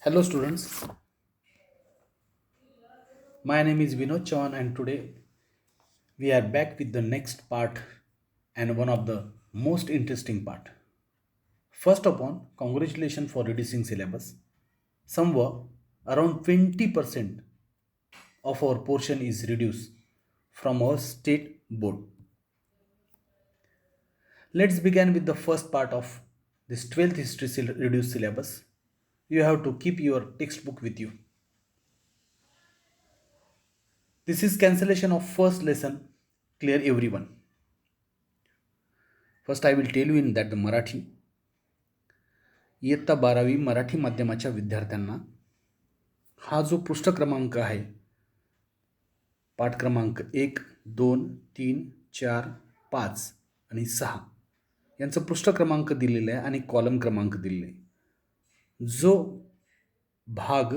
Hello, students. My name is Vinod Chauhan, and today we are back with the next part and one of the most interesting part. First of all, congratulations for reducing syllabus. Somewhere around 20% of our portion is reduced from our state board. Let's begin with the first part of this 12th history reduced syllabus. You have to keep your textbook with you. This is cancellation of first lesson. Clear everyone. First, I will tell you in that the Marathi इयत्ता 12वी मराठी माध्यमाच्या विद्यार्थ्यांना हा जो पृष्ठ क्रमांक आहे पाठ क्रमांक 1, 2, 3, 4, 5 आणि 6 यांचा पृष्ठ क्रमांक दिलेला आहे आणि कॉलम क्रमांक दिलेला आहे. जो भाग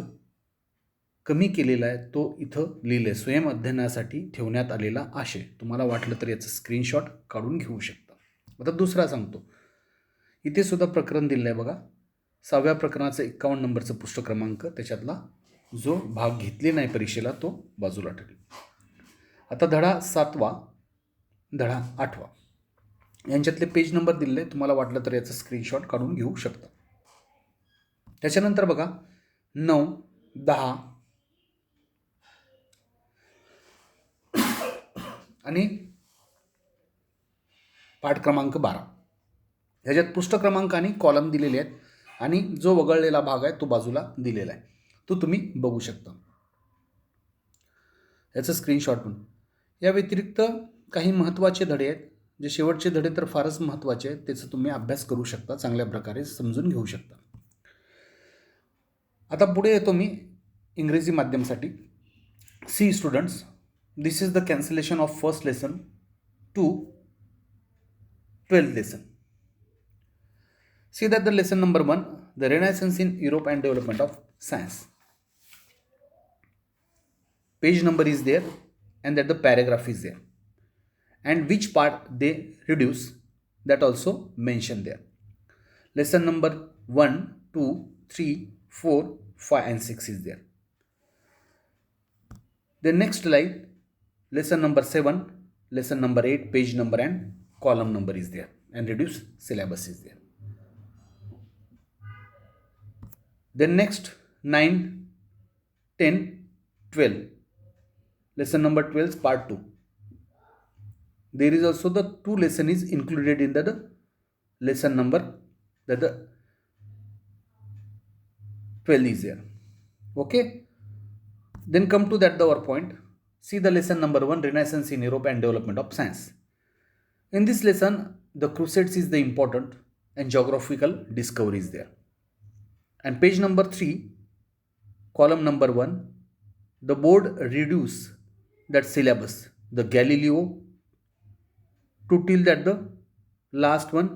कमी केलेला आहे तो इथं लिहिले स्वयं अध्ययनासाठी ठेवण्यात आलेला आशय. तुम्हाला वाटलं तर याचं स्क्रीनशॉट काढून घेऊ शकता. आता दुसरा सांगतो. इथे सुद्धा प्रकरण दिलेलं आहे बघा. 6व्या प्रकरणाचं 51 नंबरचं पृष्ठ क्रमांक त्याच्यातला जो भाग घेतले नाही परीक्षेला तो बाजूला ठेवला. आता धडा 7वा, धडा 8वा यांच्यातले पेज नंबर दिलेले आहे. तुम्हाला वाटलं तर याचं स्क्रीनशॉट काढून घेऊ शकता. त्याच्यानंतर बघा 9, 10 आणि पाठ क्रमांक 12 ह्याच्यात पृष्ठ क्रमांक आणि कॉलम दिलेले आहेत आणि जो वगळलेला भाग आहे तो बाजूला दिलेला आहे. तो तुम्ही बघू शकता. याचं स्क्रीनशॉट पण. या व्यतिरिक्त काही महत्त्वाचे धडे आहेत. जे शेवटचे धडे तर फारच महत्त्वाचे आहेत. त्याचा तुम्ही अभ्यास करू शकता, चांगल्या प्रकारे समजून घेऊ शकता. आता पुढे येतो मी इंग्रजी माध्यमसाठी. See students, this is the cancellation of first lesson to 12th lesson. See that the lesson number 1, the Renaissance in Europe and development of science. Page number is there and that the paragraph is there. And which part they reduce, that also mentioned there. Lesson number 1, 2, 3, 4, 5 and 6 is there. The next slide, lesson number 7, lesson number 8, page number and column number is there and reduced syllabus is there. Then next 9, 10, 12. Lesson number 12 part 2. There is also the 2 lesson is included in the lesson number that the 12 is there. Okay. Then come to that our point. See the lesson number 1, Renaissance in Europe and development of science. In this lesson, the Crusades is the important and geographical discovery is there. And page number 3, column number 1, the board reduce that syllabus, the Galileo to till that the last one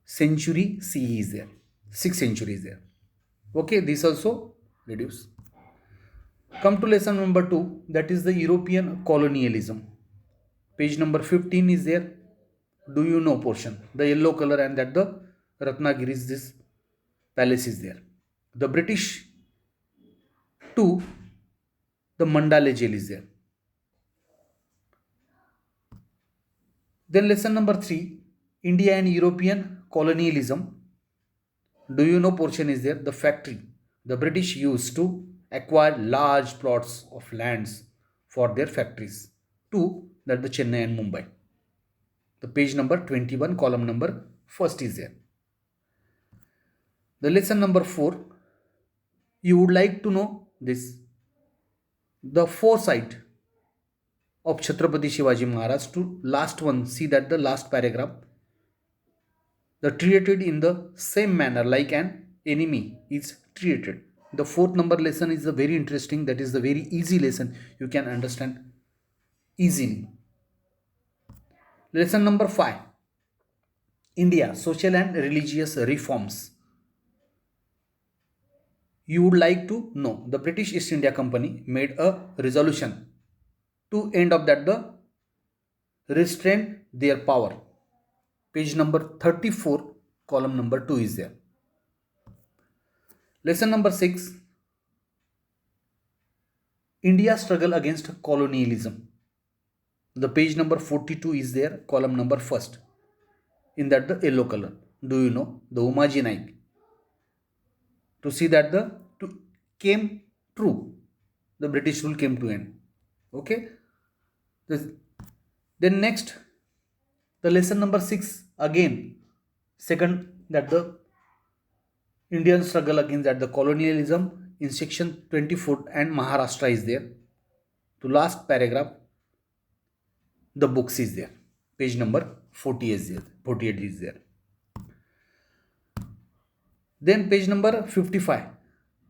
century CE is there, 6th century is there. Okay, this also reduce. Come to lesson number 2, that is the European colonialism. Page number 15 is there. Do you know portion? The yellow color and that the Ratnagiri is this palace is there. The British to the Mandalay jail is there. Then lesson number 3, India and European colonialism. Do you know portion is there? The factory. The British used to acquire large plots of lands for their factories. 2, that the Chennai and Mumbai. The page number 21, column number 1st is there. The lesson number 4, you would like to know this. The foresight of Chhatrapati Shivaji Maharaj to last one. See that the last paragraph. The treated in the same manner like an enemy is treated. The 4th number lesson is the very interesting. That is the very easy lesson. You can understand easily. Lesson number 5, India, social and religious reforms. You would like to know the British East India Company made a resolution to end of that the restrain their power. Page number 34, column number 2 is there. Lesson number 6, India struggle against colonialism. The page number 42 is there, column number first. In that the yellow color. Do you know the Umaji Naik? To see that the came true. The British rule came to end. Okay. Then next, the lesson number 6 again. Second, that the Indian struggle against that the colonialism in section 24 and Maharashtra is there. To last paragraph, the books is there. Page number 40 is there. 48 is there. Then page number 55.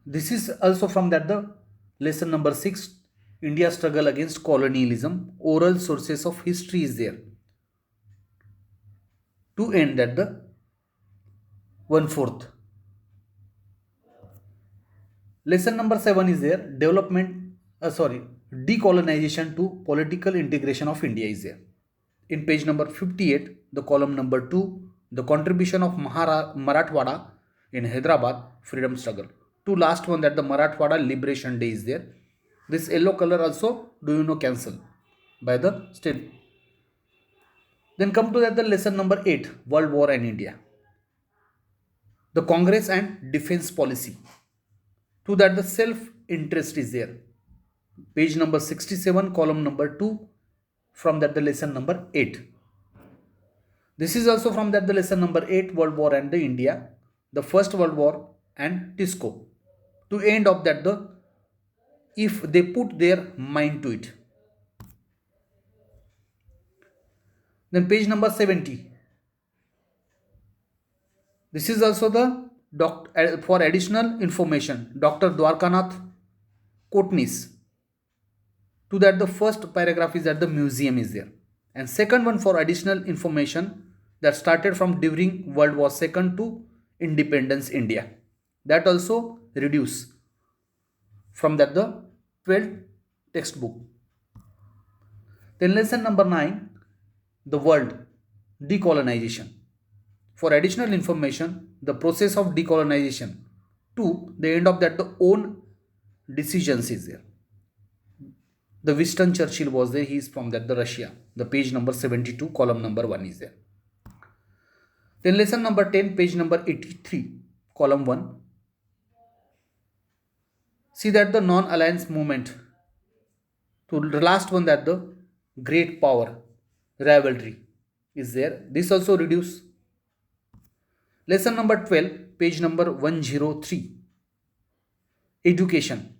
This is also from that the lesson number 6, India struggle against colonialism. Oral sources of history is there. To end that the 1/4. Lesson number 7 is there. Decolonization to political integration of India is there. In page number 58, the column number 2, the contribution of Marathwada in Hyderabad freedom struggle. To last one, that the Marathwada Liberation Day is there. This yellow color also, do you know, cancel by the state. Then come to that the lesson number 8, World War and India. The Congress and defense policy. To that the self-interest is there. Page number 67, column number 2, from that the lesson number 8. This is also from that the lesson number 8, World War and the India, the First World War and TISCO. To end of that the if they put their mind to it. Then page number 70. This is also the for additional information, Dr. Dwarkanath Kotnis. To that the first paragraph is that the museum is there. And second one for additional information that started from during World War II to Independence India. That also reduce from that the 12th textbook. Then lesson number 9, the world decolonization. For additional information, the process of decolonization to the end of that the own decisions is there. The Winston Churchill was there. He is from that the Russia. The page number 72, column number 1 is there. Then lesson number 10, page number 83, column 1. See that the non-alliance movement. To the last one, that the great power rivalry is there. This also reduce. Lesson number 12, page number 103, education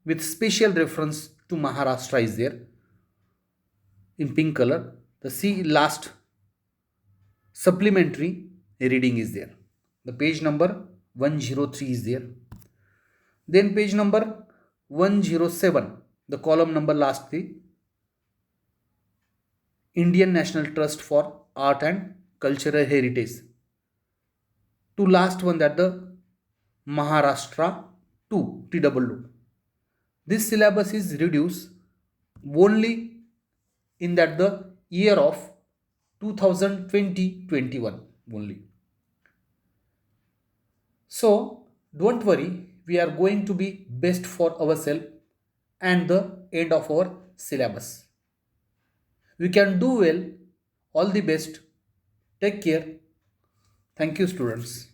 with special reference to Maharashtra is there in pink color. The C last supplementary reading is there. The page number 103 is there. Then page number 107, the column number lastly, Indian National Trust for Art and Cultural Heritage. To last one, that the Maharashtra 2 TWO. This syllabus is reduced only in that the year of 2020-21 only. So don't worry, we are going to be best for ourselves and the end of our syllabus. We can do well. All the best. Take care. Thank you, students.